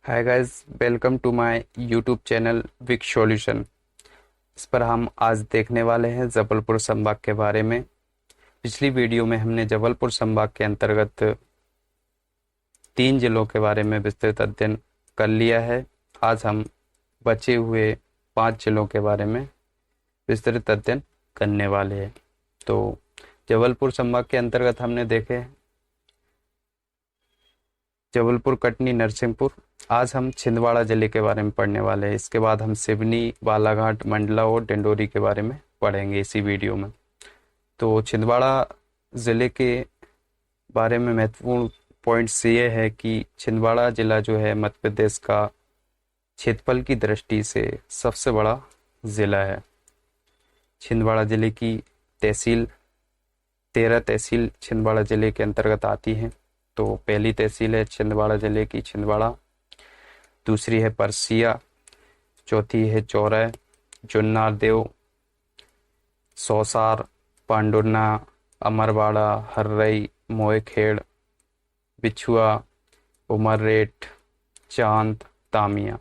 Hi guys, welcome to my YouTube channel विक solution. इस पर हम आज देखने वाले हैं जबलपुर संभाग के बारे में। पिछली वीडियो में हमने जबलपुर संभाग के अंतर्गत 3 जिलों के बारे में विस्तृत अध्ययन कर लिया है। आज हम बचे हुए 5 जिलों के बारे में विस्तृत अध्ययन करने वाले हैं। तो जबलपुर संभाग के अंतर्गत हमने देखे जबलपुर, कटनी, नरसिंहपुर। आज हम छिंदवाड़ा जिले के बारे में पढ़ने वाले हैं। इसके बाद हम सिवनी, बालाघाट, मंडला और डिंडोरी के बारे में पढ़ेंगे इसी वीडियो में। तो छिंदवाड़ा जिले के बारे में महत्वपूर्ण पॉइंट्स ये है कि छिंदवाड़ा जिला जो है मध्य प्रदेश का क्षेत्रफल की दृष्टि से सबसे बड़ा जिला है। छिंदवाड़ा जिले की तहसील 13 तहसील छिंदवाड़ा जिले के अंतर्गत आती हैं। तो पहली तहसील है छिंदवाड़ा जिले की छिंदवाड़ा, दूसरी है परसिया, चौथी है चौरा, जुन्नारदेव, सौसार, पांडुरना, अमरवाड़ा, हर्रई, मोएखेड़, बिछुआ, उमररेट, चांद, तामिया।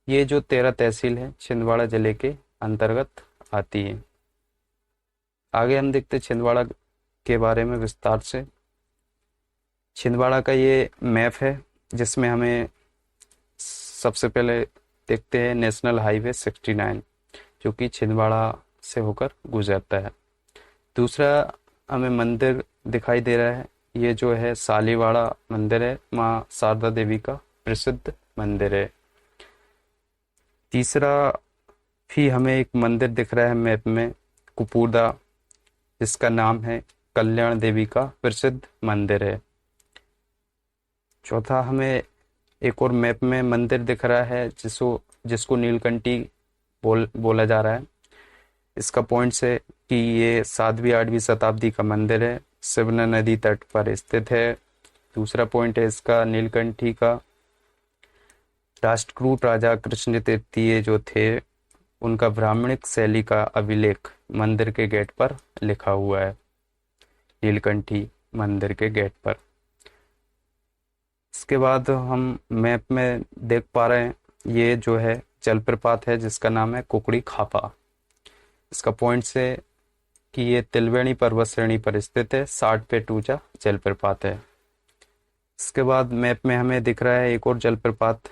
ये जो 13 तहसील है छिंदवाड़ा जिले के अंतर्गत आती है। आगे हम देखते छिंदवाड़ा के बारे में विस्तार से। छिंदवाड़ा का ये मैप है जिसमें हमें सबसे पहले देखते हैं नेशनल हाईवे 69 जो कि छिंदवाड़ा से होकर गुजरता है। दूसरा हमें मंदिर दिखाई दे रहा है, ये जो है सालीवाड़ा मंदिर है, माँ शारदा देवी का प्रसिद्ध मंदिर है। तीसरा भी हमें एक मंदिर दिख रहा है मैप में, कुपूरदा, जिसका नाम है कल्याण देवी का प्रसिद्ध मंदिर है। चौथा हमें एक और मैप में मंदिर दिख रहा है जिसको नीलकंठी बोला जा रहा है। इसका पॉइंट है कि ये 7वीं 8वीं शताब्दी का मंदिर है, सिवना नदी तट पर स्थित है। दूसरा पॉइंट है इसका नीलकंठी का, राष्ट्रकूट राजा कृष्ण तृतीय जो थे उनका ब्राह्मणिक शैली का अभिलेख मंदिर के गेट पर लिखा हुआ है, नीलकंठी मंदिर के गेट पर। इसके बाद हम मैप में देख पा रहे हैं ये जो है जलप्रपात है जिसका नाम है कुकड़ी खापा। इसका पॉइंट है कि ये तिलवेणी पर्वत श्रेणी पर स्थित है, 60 फीट ऊंचा जलप्रपात है। इसके बाद मैप में हमें दिख रहा है एक और जलप्रपात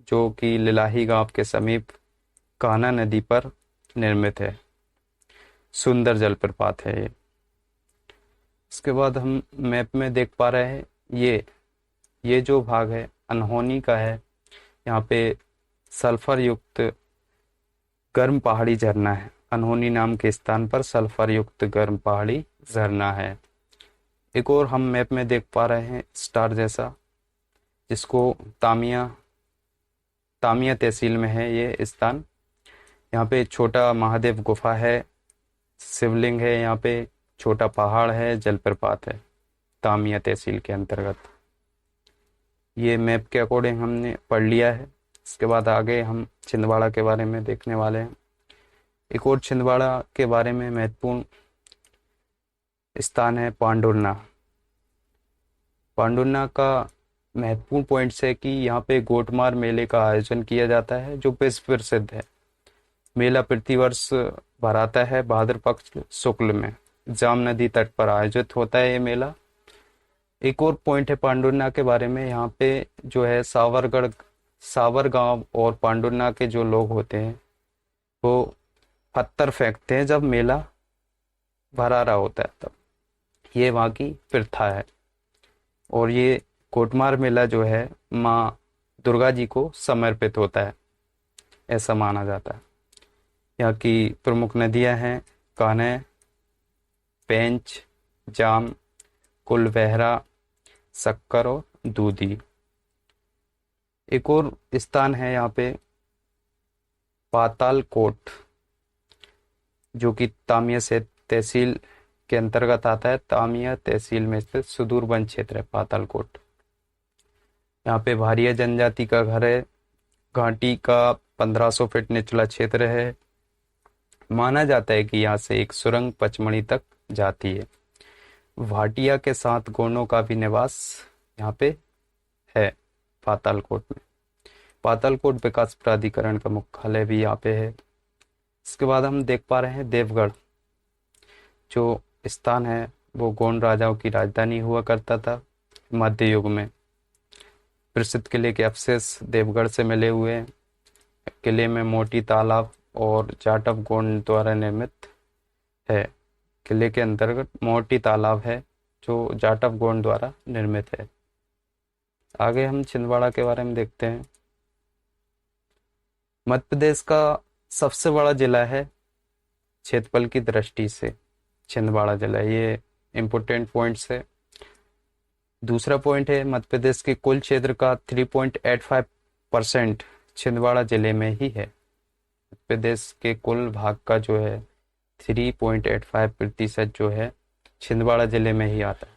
जो कि लिलाही गांव के समीप कान्हा नदी पर निर्मित है, सुंदर जलप्रपात है ये। इसके बाद हम मैप में देख पा रहे हैं ये जो भाग है अनहोनी का है। यहाँ पे सल्फर युक्त गर्म पहाड़ी झरना है, अनहोनी नाम के स्थान पर सल्फर युक्त गर्म पहाड़ी झरना है। एक और हम मैप में देख पा रहे हैं स्टार जैसा, जिसको तामिया तहसील में है ये स्थान। यहाँ पे छोटा महादेव गुफा है, शिवलिंग है, यहाँ पे छोटा पहाड़ है, जलप्रपात है, तामिया तहसील के अंतर्गत। ये मैप के अकॉर्डिंग हमने पढ़ लिया है। इसके बाद आगे हम छिंदवाड़ा के बारे में देखने वाले हैं। एक और छिंदवाड़ा के बारे में महत्वपूर्ण स्थान है पांडुरना। पांडुरना का महत्वपूर्ण पॉइंट है कि यहाँ पे गोटमार मेले का आयोजन किया जाता है जो विश्व प्रसिद्ध है। मेला प्रतिवर्ष भराता है भाद्र पक्ष शुक्ल में, जाम नदी तट पर आयोजित होता है ये मेला। एक और पॉइंट है पांडुरना के बारे में, यहाँ पे जो है सावर गांव और पांडुरना के जो लोग होते हैं वो पत्थर फेंकते हैं जब मेला भरा रहा होता है तब, ये वहाँ की प्रथा है। और ये कोटमार मेला जो है माँ दुर्गा जी को समर्पित होता है, ऐसा माना जाता है। यहाँ की प्रमुख नदियाँ हैं कान्ह, पेंच, जाम, कुलबहरा, शक्कर और दूधी। एक और स्थान है यहाँ पे पातालकोट जो कि तामिया से तहसील के अंतर्गत आता है। तामिया तहसील में स्थित सुदूर वन क्षेत्र है पातालकोट। यहाँ पे भारिया जनजाति का घर है, घाटी का 1500 फीट निचला क्षेत्र है। माना जाता है कि यहाँ से एक सुरंग पचमढ़ी तक जाती है। भाटिया के साथ गोंडों का भी निवास यहाँ पे है पातालकोट में। पातालकोट विकास प्राधिकरण का मुख्यालय भी यहाँ पे है। इसके बाद हम देख पा रहे हैं देवगढ़, जो स्थान है वो गोंड राजाओं की राजधानी हुआ करता था मध्य युग में। प्रसिद्ध किले के अवशेष देवगढ़ से मिले हुए हैं। किले में मोटी तालाब और जाटव गोंड द्वारा निर्मित है। किले के अंतर्गत मोटी तालाब है जो जाटव गोंड द्वारा निर्मित है। आगे हम छिंदवाड़ा के बारे में देखते हैं। मध्य प्रदेश का सबसे बड़ा जिला है क्षेत्रफल की दृष्टि से छिंदवाड़ा जिला। ये इंपोर्टेंट पॉइंट्स है। दूसरा पॉइंट है मध्य प्रदेश के कुल क्षेत्र का 3.85% छिंदवाड़ा जिले में ही है। मध्य प्रदेश के कुल भाग का जो है 3.85% जो है छिंदवाड़ा जिले में ही आता है।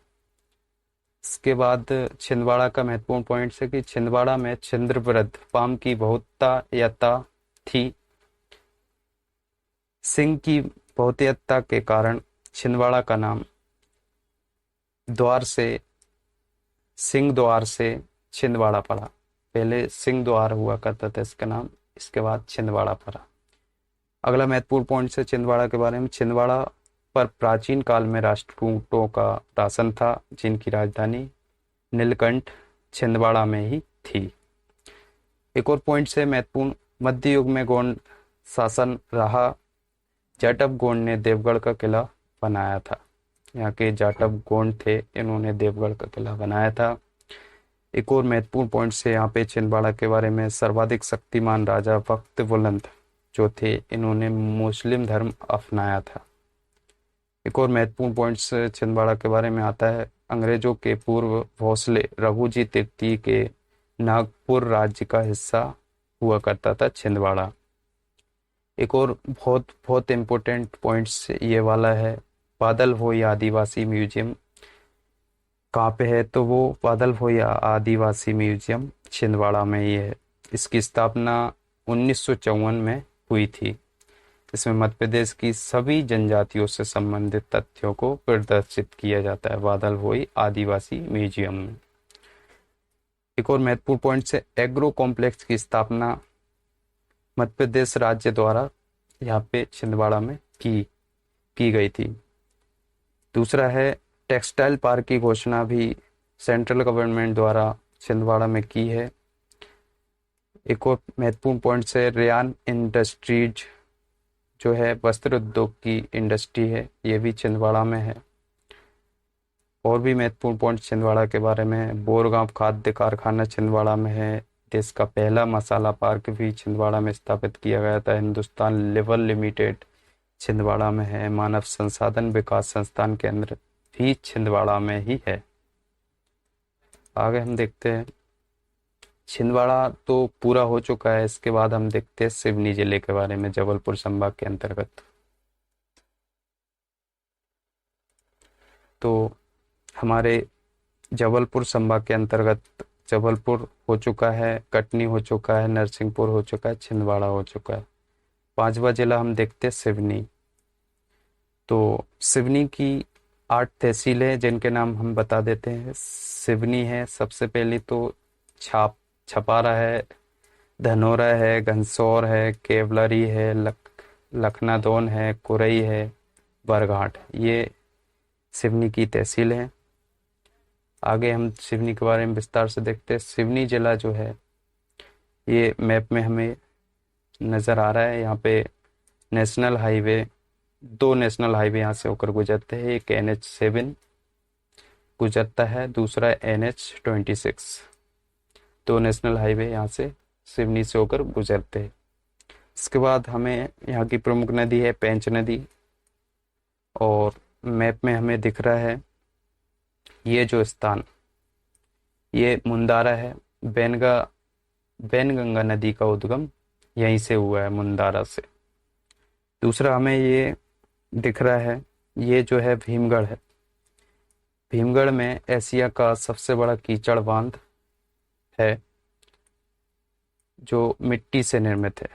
इसके बाद छिंदवाड़ा का महत्वपूर्ण पॉइंट है कि छिंदवाड़ा में छिंद्रवृद्ध पाम की बहुतायता थी। सिंह की बहुतायता के कारण छिंदवाड़ा का नाम सिंह द्वार से छिंदवाड़ा पड़ा। पहले सिंह द्वार हुआ करता था इसका नाम, इसके बाद छिंदवाड़ा पड़ा। अगला महत्वपूर्ण पॉइंट है छिंदवाड़ा के बारे में। छिंदवाड़ा पर प्राचीन काल में राष्ट्रकूटों का शासन था, जिनकी राजधानी नीलकंठ छिंदवाड़ा में ही थी। एक और पॉइंट है महत्वपूर्ण, मध्य युग में गोंड शासन रहा। जाटव गोंड ने देवगढ़ का किला बनाया था। यहाँ के जाटव गोंड थे, इन्होंने देवगढ़ का किला बनाया था। एक और महत्वपूर्ण पॉइंट से यहाँ पे छिंदवाड़ा के बारे में, सर्वाधिक शक्तिमान राजा वक्त बुलंद जो थे, इन्होंने मुस्लिम धर्म अपनाया था। एक और महत्वपूर्ण पॉइंट्स छिंदवाड़ा के बारे में आता है, अंग्रेजों के पूर्व भोसले रघुजी तृतीय के नागपुर राज्य का हिस्सा हुआ करता था छिंदवाड़ा। एक और बहुत बहुत इम्पोर्टेंट पॉइंट्स ये वाला है, बादल भोई आदिवासी म्यूजियम कहाँ पे है, तो वो बादल भोई आदिवासी म्यूजियम छिंदवाड़ा में ही है। इसकी स्थापना 1954 में हुई थी। इसमें मध्य प्रदेश की सभी जनजातियों से संबंधित तथ्यों को प्रदर्शित किया जाता है बादल भोई आदिवासी म्यूजियम में। एक और महत्वपूर्ण पॉइंट से एग्रो कॉम्प्लेक्स की स्थापना मध्य प्रदेश राज्य द्वारा यहाँ पे छिंदवाड़ा में की गई थी। दूसरा है टेक्सटाइल पार्क की घोषणा भी सेंट्रल गवर्नमेंट द्वारा छिंदवाड़ा में की है। एक और महत्वपूर्ण पॉइंट से रेयान इंडस्ट्रीज जो है वस्त्र उद्योग की इंडस्ट्री है, ये भी छिंदवाड़ा में है। और भी महत्वपूर्ण पॉइंट छिंदवाड़ा के बारे में, बोरगांव खाद्य कारखाना छिंदवाड़ा में है। देश का पहला मसाला पार्क भी छिंदवाड़ा में स्थापित किया गया था। हिंदुस्तान लेवल लिमिटेड छिंदवाड़ा में है। मानव संसाधन विकास संस्थान केंद्र भी छिंदवाड़ा में ही है। आगे हम देखते हैं, छिंदवाड़ा तो पूरा हो चुका है। इसके बाद हम देखते हैं सिवनी जिले के बारे में, जबलपुर संभाग के अंतर्गत। तो हमारे जबलपुर संभाग के अंतर्गत जबलपुर हो चुका है, कटनी हो चुका है, नरसिंहपुर हो चुका है, छिंदवाड़ा हो चुका है। पांचवा जिला हम देखते हैं सिवनी। तो सिवनी की 8 तहसीलें जिनके नाम हम बता देते हैं। सिवनी है सबसे पहली, तो छपारा है, धनोरा है, घनसौर है, केवलरी है, लखनादौन है, कुरई है, बरघाट, ये सिवनी की तहसील है। आगे हम सिवनी के बारे में विस्तार से देखते हैं। सिवनी जिला जो है ये मैप में हमें नज़र आ रहा है। यहाँ पे नेशनल हाईवे, 2 नेशनल हाईवे यहाँ से होकर गुजरते हैं। एक NH7 गुजरता है, दूसरा NH26। 2 नेशनल हाईवे यहाँ से सिवनी से होकर गुजरते हैं। इसके बाद हमें यहाँ की प्रमुख नदी है पेंच नदी, और मैप में हमें दिख रहा है ये जो स्थान, ये मुंदारा है। बैनगंगा नदी का उद्गम यहीं से हुआ है, मुंदारा से। दूसरा हमें ये दिख रहा है, ये जो है भीमगढ़ है। भीमगढ़ में एशिया का सबसे बड़ा कीचड़ बांध है जो मिट्टी से निर्मित है।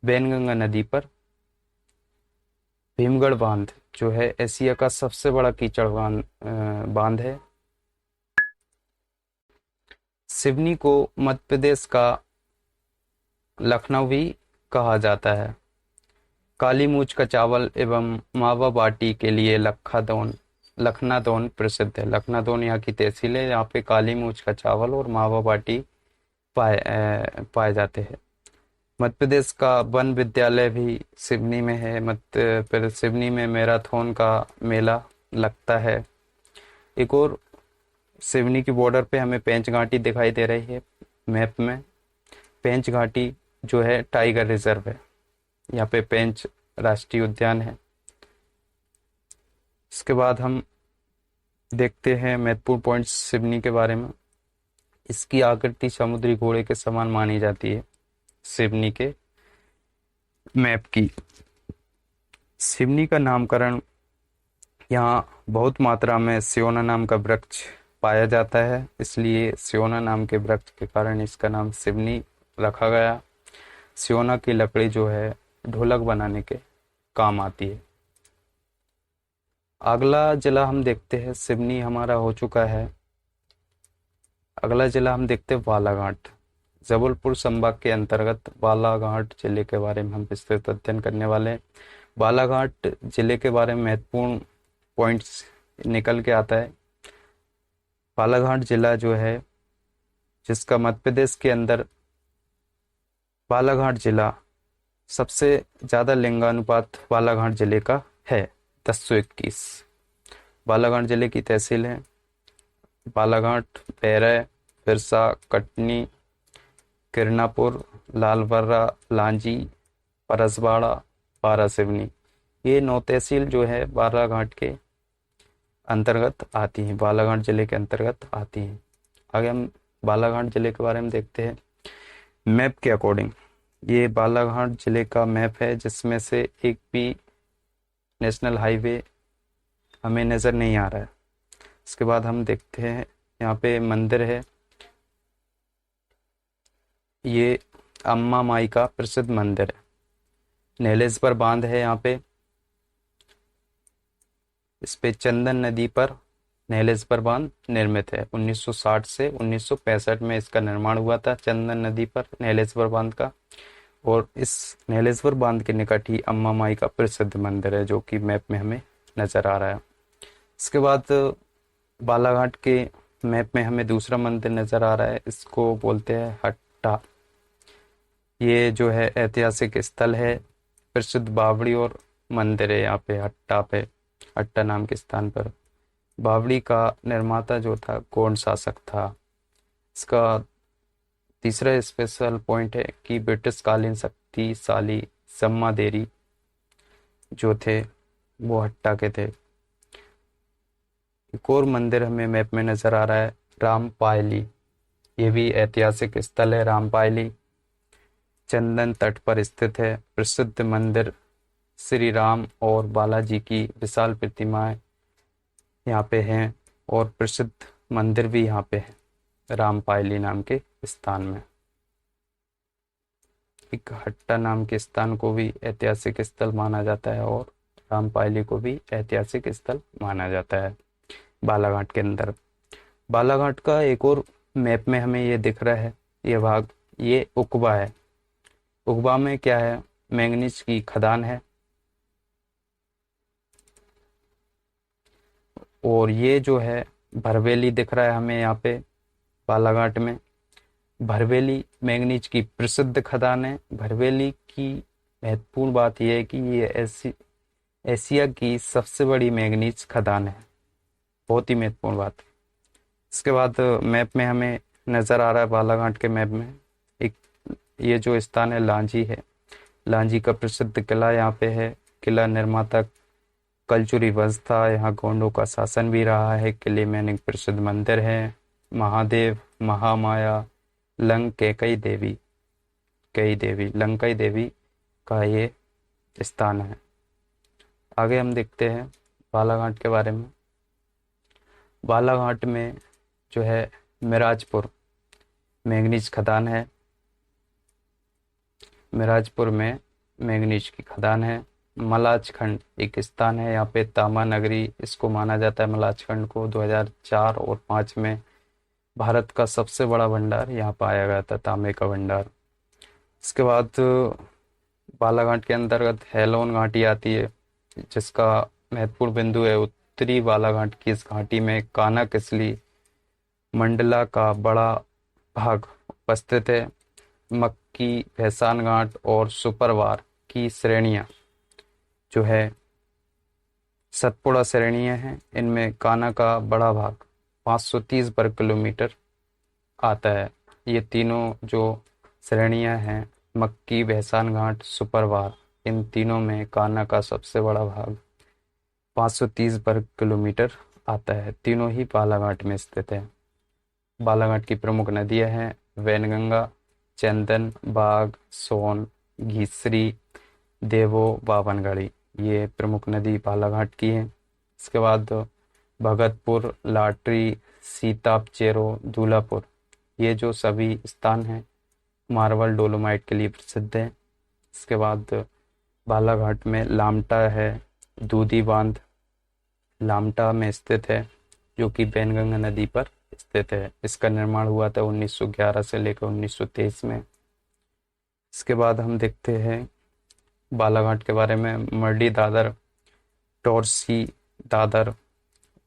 बैनगंगा नदी पर भीमगढ़ बांध जो है एशिया का सबसे बड़ा कीचड़ बांध है। सिवनी को मध्य प्रदेश का लखनऊ भी कहा जाता है। काली मूंछ का चावल एवं मावा बाटी के लिए लखनादौन प्रसिद्ध है। लखनादौन यहाँ की तहसील है, यहाँ पे काली मूंछ का चावल और मावा बाटी पाए जाते हैं। मध्य प्रदेश का वन विद्यालय भी सिवनी में है। फिर सिवनी में मैराथन का मेला लगता है। एक और सिवनी की बॉर्डर पे हमें पेंच घाटी दिखाई दे रही है मैप में। पेंच घाटी जो है टाइगर रिजर्व है, यहाँ पे पेंच राष्ट्रीय उद्यान है। इसके बाद हम देखते हैं महत्वपूर्ण पॉइंट्स सिवनी के बारे में। इसकी आकृति समुद्री घोड़े के समान मानी जाती है। सिवनी के मैप की सिवनी का नामकरण, यहाँ बहुत मात्रा में स्योना नाम का वृक्ष पाया जाता है, इसलिए स्योना नाम के वृक्ष के कारण इसका नाम सिवनी रखा गया। स्योना की लकड़ी जो है ढोलक बनाने के काम आती है। अगला जिला हम देखते हैं, सिवनी हमारा हो चुका है। अगला जिला हम देखते हैं बालाघाट। जबलपुर संभाग के अंतर्गत बालाघाट जिले के बारे में हम विस्तृत अध्ययन करने वाले हैं। बालाघाट जिले के बारे में महत्वपूर्ण पॉइंट्स निकल के आता है। बालाघाट जिला जो है, जिसका मध्य प्रदेश के अंदर बालाघाट जिला सबसे ज़्यादा लिंगानुपात बालाघाट जिले का है, 1021। बालाघाट जिले की तहसील है बालाघाट, बैरय, बिरसा, कटनी, किरनापुर, लालबर्रा, लांजी, परसवाड़ा, बारा सिवनी। ये 9 तहसील जो है बालाघाट के अंतर्गत आती हैं, बालाघाट जिले के अंतर्गत आती हैं। आगे हम बालाघाट जिले के बारे में देखते हैं मैप के अकॉर्डिंग। ये बालाघाट जिले का मैप है, जिसमें से एक भी नेशनल हाईवे हमें नज़र नहीं आ रहा है। इसके बाद हम देखते हैं यहाँ पे मंदिर है, ये अम्मा माई का प्रसिद्ध मंदिर है। नीलेश्वर बांध है यहाँ पे, इस पे चंदन नदी पर नीलेश्वर बांध निर्मित है। 1960 से 1965 में इसका निर्माण हुआ था, चंदन नदी पर नीलेश्वर बांध का। और इस नीलेश्वर बांध के निकट ही अम्मा माई का प्रसिद्ध मंदिर है, जो कि मैप में हमें नजर आ रहा है। इसके बाद बालाघाट के मैप में हमें दूसरा मंदिर नजर आ रहा है, इसको बोलते हैं हट्टा। ये जो है ऐतिहासिक स्थल है, प्रसिद्ध बावड़ी और मंदिर है यहाँ पे हट्टा पे, हट्टा नाम के स्थान पर। बावड़ी का निर्माता जो था गोंड शासक था। इसका तीसरा स्पेशल पॉइंट है कि ब्रिटिश कालीन शक्तिशाली सम्मादेरी जो थे वो हट्टा के थे। एक और मंदिर हमें मैप में नजर आ रहा है रामपायली। ये भी ऐतिहासिक स्थल है रामपायली, चंदन तट पर स्थित है। प्रसिद्ध मंदिर श्री राम और बालाजी की विशाल प्रतिमाएं यहाँ पे हैं, और प्रसिद्ध मंदिर भी यहाँ पे है रामपायली नाम के स्थान में। एक हट्टा नाम के स्थान को भी ऐतिहासिक स्थल माना जाता है, और रामपायली को भी ऐतिहासिक स्थल माना जाता है बालाघाट के अंदर। बालाघाट का एक और मैप में हमें ये दिख रहा है, ये भाग, ये उकबा है। उकबा में क्या है, मैंगनीज की खदान है। और ये जो है भरवेली दिख रहा है हमें यहाँ पे बालाघाट में। भरवेली मैंगनीज की प्रसिद्ध खदान है। भरवेली की महत्वपूर्ण बात यह है कि ये एशिया की सबसे बड़ी मैंगनीज खदान है, बहुत ही महत्वपूर्ण बात। इसके बाद मैप में हमें नज़र आ रहा है बालाघाट के मैप में एक, ये जो स्थान है लांजी है। लांजी का प्रसिद्ध किला यहाँ पे है। किला निर्माता कलचुरी वंश था, यहाँ गोंडों का शासन भी रहा है। किले में अनेक प्रसिद्ध मंदिर हैं, महादेव, महामाया, लंकई देवी लंकई देवी का ये स्थान है। आगे हम देखते हैं बालाघाट के बारे में। बालाघाट में जो है मिराजपुर मैंगनीज खदान है। मिराजपुर में मैंगनीज की खदान है। मलाजखंड एक स्थान है, यहाँ पे तामा नगरी इसको माना जाता है। मलाजखंड को 2004 और 5 में भारत का सबसे बड़ा भंडार यहाँ पाया गया था, तांबे का भंडार। इसके बाद बालाघाट के अंतर्गत हैलोन घाटी आती है, जिसका महत्वपूर्ण बिंदु है उत्तरी बालाघाट की इस घाटी में कान्हा किसली मंडला का बड़ा भाग उपस्थित है। मक्की, भैसान घाट और सुपरवार की श्रेणियां जो है सतपुड़ा श्रेणियां हैं। इनमें कान्हा का बड़ा भाग 530 वर्ग किलोमीटर आता है। ये तीनों जो श्रेणियां हैं, मक्की, भैसान घाट, सुपरवार, इन तीनों में कान्हा का सबसे बड़ा भाग 530 वर्ग किलोमीटर आता है। तीनों ही बालाघाट में स्थित है। बालाघाट की प्रमुख नदियां हैं वैनगंगा, चंदन, बाग, सोन, घीसरी, देवो, बावनगढ़ी। ये प्रमुख नदी बालाघाट की है। इसके बाद भगतपुर, लाटरी, सीताप चेरो, दूलापुर, ये जो सभी स्थान हैं मार्बल डोलोमाइट के लिए प्रसिद्ध है। इसके बाद बालाघाट में लामटा है, दूधी बांध लामटा में स्थित है, जो कि बैनगंगा नदी पर स्थित है। इसका निर्माण हुआ था 1911 से लेकर 1923 में। इसके बाद हम देखते हैं बालाघाट के बारे में मरडी दादर, टॉर्सी दादर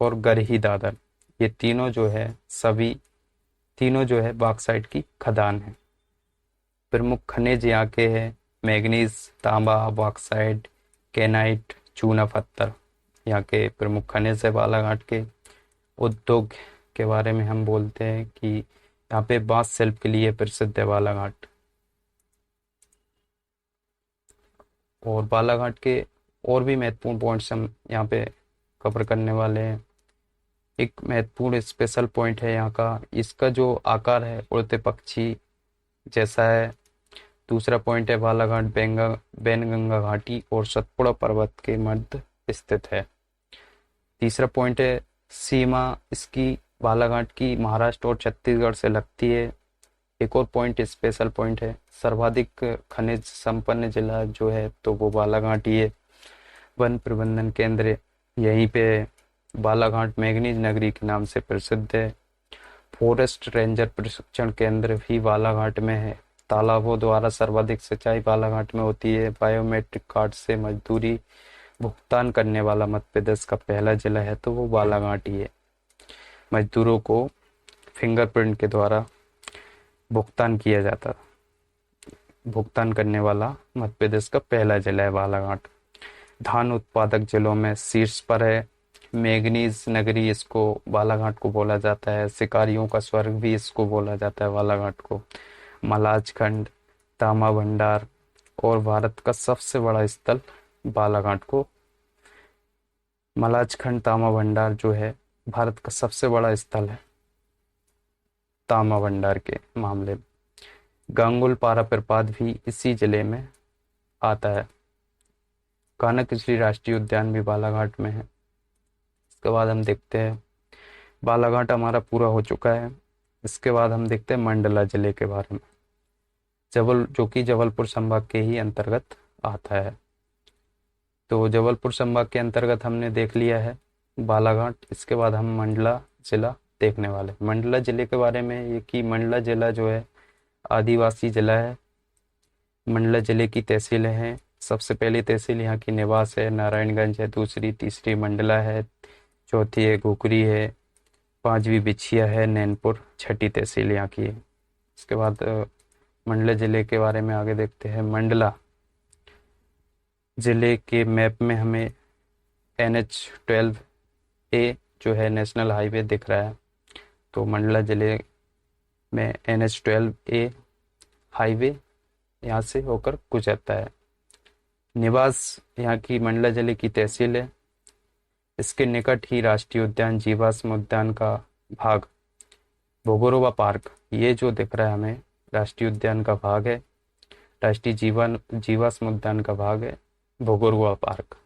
और गरही दादर, ये तीनों जो है सभी तीनों जो है बॉक्साइट की खदान है। प्रमुख खनिज यहाँ के हैं मैग्नीज, तांबा, बॉक्साइट, केनाइट, चूना पत्थर, यहाँ के प्रमुख खनिज है बालाघाट के। उद्योग के बारे में हम बोलते हैं कि यहाँ पे बांस शिल्प के लिए प्रसिद्ध है बालाघाट। और बालाघाट के और भी महत्वपूर्ण पॉइंट्स हम यहाँ पे कवर करने वाले हैं। एक महत्वपूर्ण स्पेशल पॉइंट है यहाँ का, इसका जो आकार है उड़ते पक्षी जैसा है। दूसरा पॉइंट है बालाघाट बैनगंगा घाटी और सतपुड़ा पर्वत के मध्य स्थित है। तीसरा पॉइंट है सीमा इसकी बालाघाट की महाराष्ट्र और छत्तीसगढ़ से लगती है। एक और पॉइंट स्पेशल पॉइंट है, सर्वाधिक खनिज संपन्न जिला जो है तो वो बालाघाट ही है। वन प्रबंधन केंद्र यहीं पे है। बालाघाट मैग्नीज नगरी के नाम से प्रसिद्ध है। फॉरेस्ट रेंजर प्रशिक्षण केंद्र भी बालाघाट में है। तालाबों द्वारा सर्वाधिक सिंचाई बालाघाट में होती है। बायोमेट्रिक कार्ड से मजदूरी भुगतान करने वाला मध्य प्रदेश का पहला जिला है तो वो बालाघाट ही है। मजदूरों को फिंगरप्रिंट के द्वारा भुगतान किया जाता, भुगतान करने वाला मध्य प्रदेश का पहला जिला है बालाघाट। धान उत्पादक जिलों में शीर्ष पर है। मैग्नीज नगरी इसको बालाघाट को बोला जाता है। शिकारियों का स्वर्ग भी इसको बोला जाता है बालाघाट को। मलाजखंड, तामा भंडार और भारत का सबसे बड़ा स्थल बालाघाट को, मलाजखंड तामा भंडार जो है भारत का सबसे बड़ा स्थल है तामा भंडार के मामले में। गांगुल पारा प्रपात भी इसी जिले में आता है। कान्हा किसली राष्ट्रीय उद्यान भी बालाघाट में है। इसके बाद हम देखते हैं, बालाघाट हमारा पूरा हो चुका है। इसके बाद हम देखते हैं मंडला जिले के बारे में, जो कि जबलपुर संभाग के ही अंतर्गत आता है। तो जबलपुर संभाग के अंतर्गत हमने देख लिया है बालाघाट। इसके बाद हम मंडला जिला देखने वाले। मंडला जिले के बारे में ये कि मंडला जिला जो है आदिवासी जिला है। मंडला जिले की तहसीलें हैं। सबसे पहली तहसील यहाँ की निवास है, नारायणगंज है। दूसरी तीसरी मंडला है। चौथी है घुघरी है। पांचवी बिछिया है, नैनपुर। छठी तहसील यहाँ की है। इसके बाद मंडला जिले के बारे में आगे देखते हैं। मंडला जिले के मैप में हमें NH-12A जो है नेशनल हाईवे दिख रहा है। तो मंडला जिले में NH-12A हाईवे यहाँ से होकर गुजरता है। निवास यहाँ की मंडला जिले की तहसील है। इसके निकट ही राष्ट्रीय उद्यान जीवाश्म उद्यान का भाग भोगोरोवा पार्क, ये जो दिख रहा है हमें राष्ट्रीय उद्यान का भाग है। राष्ट्रीय जीवाश्म उद्यान का भाग है भोगोरोवा पार्क।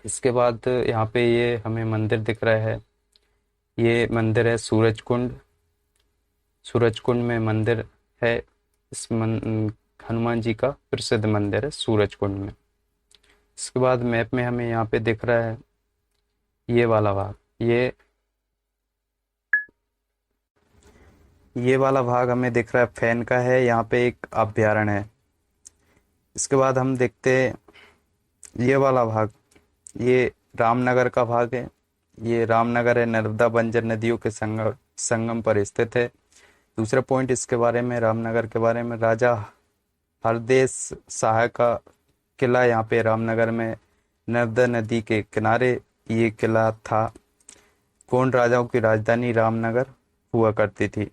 इसके बाद यहाँ पे ये हमें मंदिर दिख रहा है। ये मंदिर है सूरज कुंड। सूरज कुंड में मंदिर है। हनुमान जी का प्रसिद्ध मंदिर है सूरज कुंड में। इसके बाद मैप में हमें यहाँ पे दिख रहा है ये वाला भाग, ये वाला भाग हमें दिख रहा है फैन का है, यहाँ पे एक अभ्यारण्य है। इसके बाद हम देखते हैं ये वाला भाग, ये रामनगर का भाग है। ये रामनगर है, नर्मदा बंजर नदियों के संगम पर स्थित है। दूसरा पॉइंट इसके बारे में, रामनगर के बारे में, राजा हरदेश शाह का किला यहाँ पे रामनगर में नर्मदा नदी के किनारे ये किला था। कौन राजाओं की राजधानी रामनगर हुआ करती थी।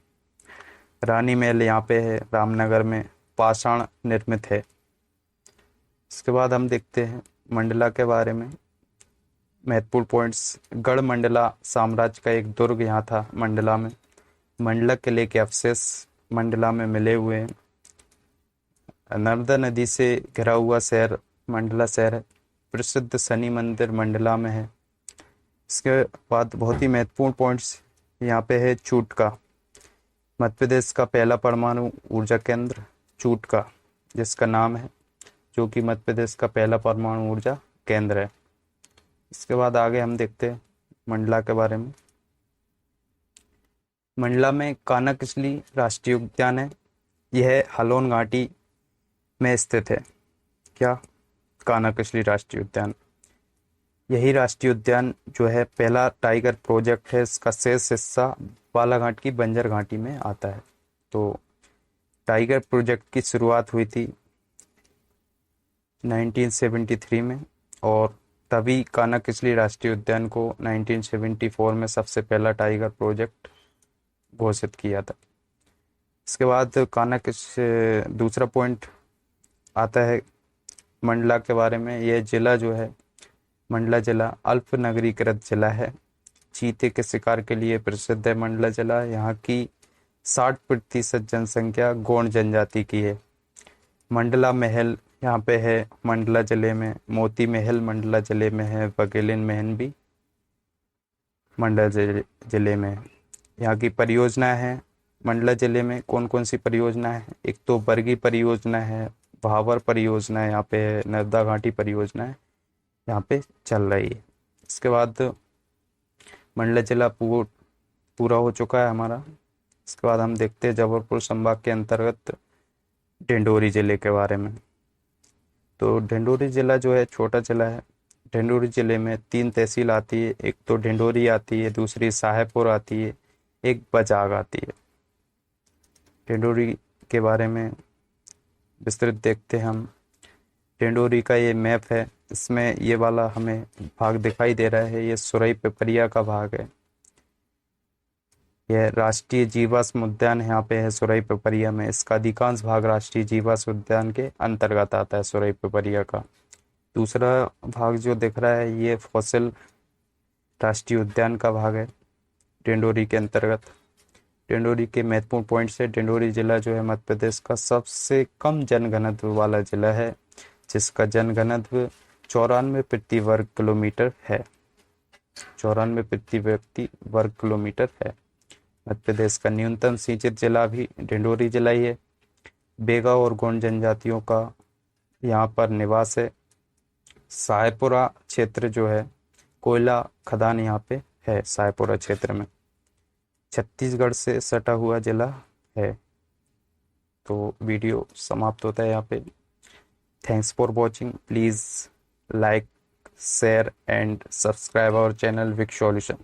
रानी महल यहाँ पे है रामनगर में, पाषाण निर्मित है। इसके बाद हम देखते हैं मंडला के बारे में, महत्वपूर्ण पॉइंट्स। गढ़ मंडला साम्राज्य का एक दुर्ग यहाँ था मंडला में। मंडला किले के अवशेष मंडला में मिले हुए हैं। नर्मदा नदी से घिरा हुआ शहर मंडला शहर है। प्रसिद्ध शनि मंदिर मंडला में है। इसके बाद बहुत ही महत्वपूर्ण पॉइंट्स यहाँ पे है चूटका, मध्य प्रदेश का पहला परमाणु ऊर्जा केंद्र चूटका जिसका नाम है, जो कि मध्य प्रदेश का पहला परमाणु ऊर्जा केंद्र है। इसके बाद आगे हम देखते हैं मंडला के बारे में। मंडला में कानाकिसली राष्ट्रीय उद्यान है। यह हलोन घाटी में स्थित है। क्या? कानाकिसली राष्ट्रीय उद्यान। यही राष्ट्रीय उद्यान जो है पहला टाइगर प्रोजेक्ट है। इसका शेष हिस्सा बालाघाट की बंजर घाटी में आता है। तो टाइगर प्रोजेक्ट की शुरुआत हुई थी 1973 में, और तभी कानाकिसली राष्ट्रीय उद्यान को 1974 में सबसे पहला टाइगर प्रोजेक्ट घोषित किया था। इसके बाद दूसरा पॉइंट आता है मंडला के बारे में। यह जिला जो है मंडला जिला अल्प नगरीकृत जिला है। चीते के शिकार के लिए प्रसिद्ध है मंडला जिला। यहाँ की 60% जनसंख्या गौंड जनजाति की है। मंडला महल यहाँ पे है मंडला जिले में। मोती महल मंडला जिले में है। बघेलिन महल भी मंडला जिले में है। यहाँ की परियोजना है मंडला जिले में कौन कौन सी परियोजना है। एक तो बरगी परियोजना है, भावर परियोजना है, यहाँ पे नर्मदा घाटी परियोजना है यहाँ पे चल रही है। इसके बाद मंडला जिला पूरा हो चुका है हमारा। इसके बाद हम देखते हैं जबलपुर संभाग के अंतर्गत ढिंडोरी जिले के बारे में। तो ढिंडोरी जिला जो है छोटा जिला है। ढिंडोरी जिले में 3 तहसील आती है। एक तो ढिंडोरी आती है, दूसरी साहेबपुर आती है, एक बजाग आती है। ढिंडोरी के बारे में विस्तृत देखते हैं हम। ढिंडोरी का ये मैप है, इसमें ये वाला हमें भाग दिखाई दे रहा है, ये सुरई पिपरिया का भाग है। यह राष्ट्रीय जीवाश्म उद्यान यहाँ पे है सुरई पिपरिया में। इसका अधिकांश भाग राष्ट्रीय जीवाश्म उद्यान के अंतर्गत आता है सुरई पिपरिया का। दूसरा भाग जो दिख रहा है ये फॉसिल राष्ट्रीय उद्यान का भाग है ढिंडोरी के अंतर्गत। ढिंडोरी के महत्वपूर्ण पॉइंट्स है, ढिंडोरी जिला जो है मध्य प्रदेश का सबसे कम जनघनत्व वाला जिला है, जिसका जनघनत्व 94 प्रति वर्ग किलोमीटर है। 94 प्रति व्यक्ति वर्ग किलोमीटर है। मध्य प्रदेश का न्यूनतम सिंचित जिला भी ढिंडोरी जिला ही है। बेगा और गोंड जनजातियों का यहाँ पर निवास है। सायपुरा क्षेत्र जो है कोयला खदान यहाँ पे है सायपुरा क्षेत्र में। छत्तीसगढ़ से सटा हुआ जिला है। तो वीडियो समाप्त होता है यहाँ पे। Thanks for watching. Please like, share and subscribe our channel Vic Solution.